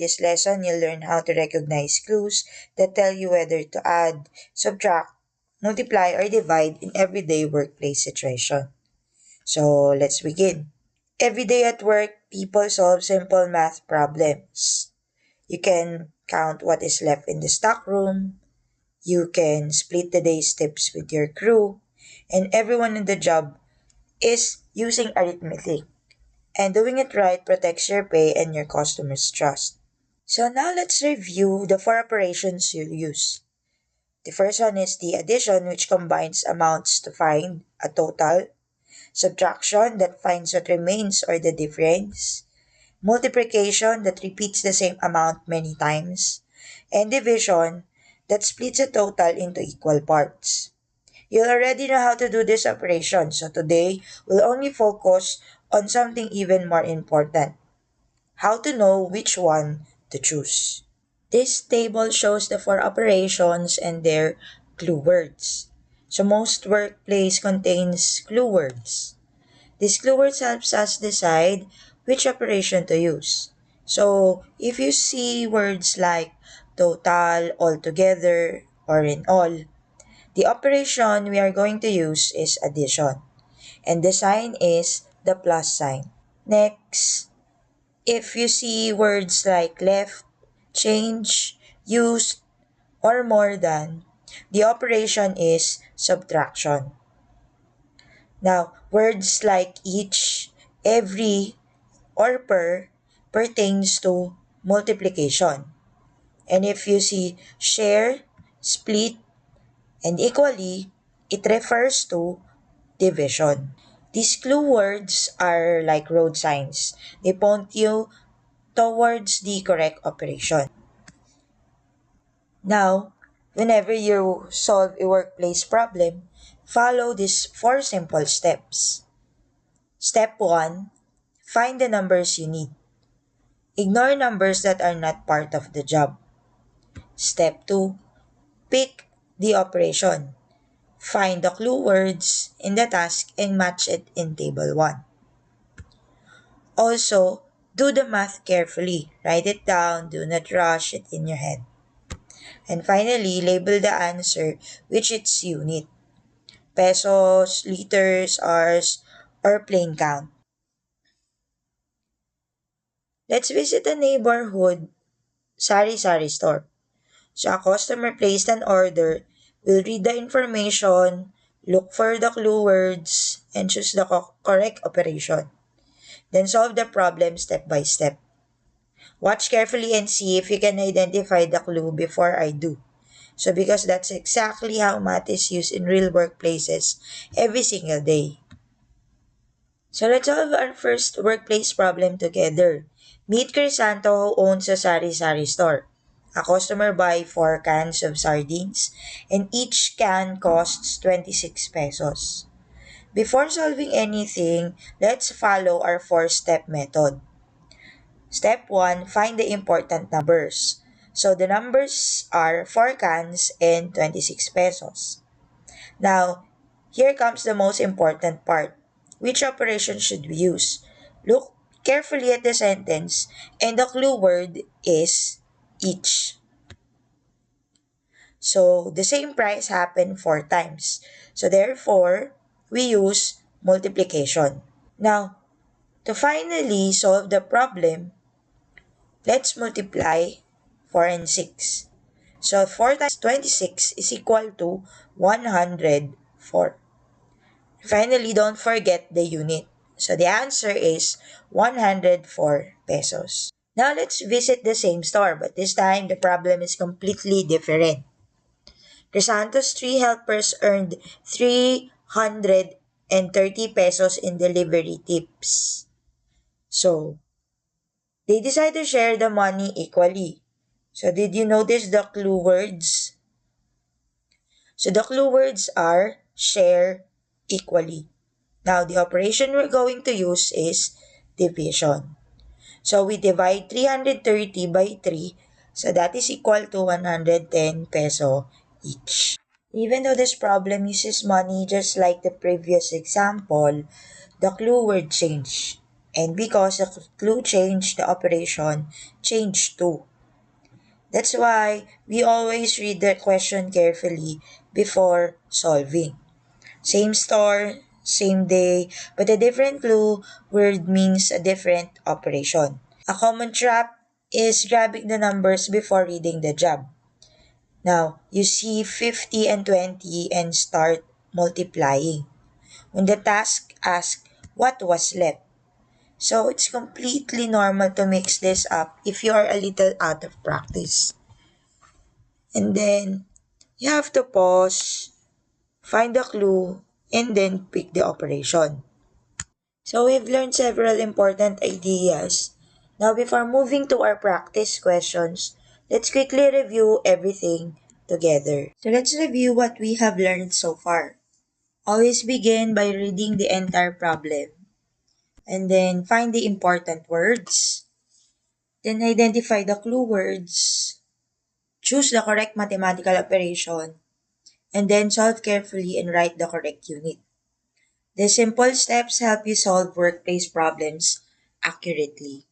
this lesson, you'll learn how to recognize clues that tell you whether to add, subtract, multiply, or divide in everyday workplace situation. So let's begin. Every day at work, people solve simple math problems. You can count what is left in the stock room, you can split the day's tips with your crew, and everyone in the job is using arithmetic. And doing it right protects your pay and your customers' trust. So now let's review the four operations you'll use. The first one is the addition, which combines amounts to find a total, subtraction that finds what remains or the difference, multiplication that repeats the same amount many times, and division that splits a total into equal parts. You already know how to do this operation, so today we'll only focus on something even more important: how to know which one to choose. This table shows the four operations and their clue words. So most workplace contains clue words. These clue words helps us decide which operation to use. So if you see words like total, altogether, or in all, the operation we are going to use is addition. And the sign is the plus sign. Next, if you see words like left, change, used, or more than, the operation is subtraction. Now, words like each, every, or per pertains to multiplication. And if you see share, split, and equally, it refers to division. These clue words are like road signs. They point you towards the correct operation. Now, whenever you solve a workplace problem, follow these four simple steps. Step 1, find the numbers you need. Ignore numbers that are not part of the job. Step 2, pick the operation. Find the clue words in the task and match it in table 1. Also, do the math carefully. Write it down, do not rush it in your head. And finally, label the answer with its unit: pesos, liters, hours, or plain count. Let's visit a neighborhood sari-sari store. So a customer placed an order, will read the information, look for the clue words, and choose the correct operation. Then solve the problem step by step. Watch carefully and see if you can identify the clue before I do. So because that's exactly how math is used in real workplaces every single day. So let's solve our first workplace problem together. Meet Crisanto, who owns a sari-sari store. A customer buy 4 cans of sardines and each can costs 26 pesos. Before solving anything, let's follow our 4-step method. Step 1, find the important numbers. So the numbers are 4 cans and 26 pesos. Now, here comes the most important part. Which operation should we use? Look carefully at the sentence, and the clue word is each. So the same price happened 4 times. So therefore, we use multiplication. Now, to finally solve the problem, let's multiply 4 and 6. So 4 times 26 is equal to 104. Finally, don't forget the unit. So the answer is 104 pesos. Now let's visit the same store, but this time the problem is completely different. Crisanto's 3 helpers earned 330 pesos in delivery tips. So, they decide to share the money equally. So, did you notice the clue words? So, the clue words are share equally. Now, the operation we're going to use is division. So, we divide 330 by 3. So, that is equal to 110 peso each. Even though this problem uses money just like the previous example, the clue word changed. And because the clue changed, the operation changed too. That's why we always read the question carefully before solving. Same store, same day, but a different clue word means a different operation. A common trap is grabbing the numbers before reading the job. Now, you see 50 and 20 and start multiplying. When the task asks what was left. So it's completely normal to mix this up if you are a little out of practice. And then you have to pause, find the clue, and then pick the operation. So we've learned several important ideas. Now before moving to our practice questions, let's quickly review everything together. So let's review what we have learned so far. Always begin by reading the entire problem and then find the important words. Then identify the clue words. Choose the correct mathematical operation and then solve carefully and write the correct unit. The simple steps help you solve workplace problems accurately.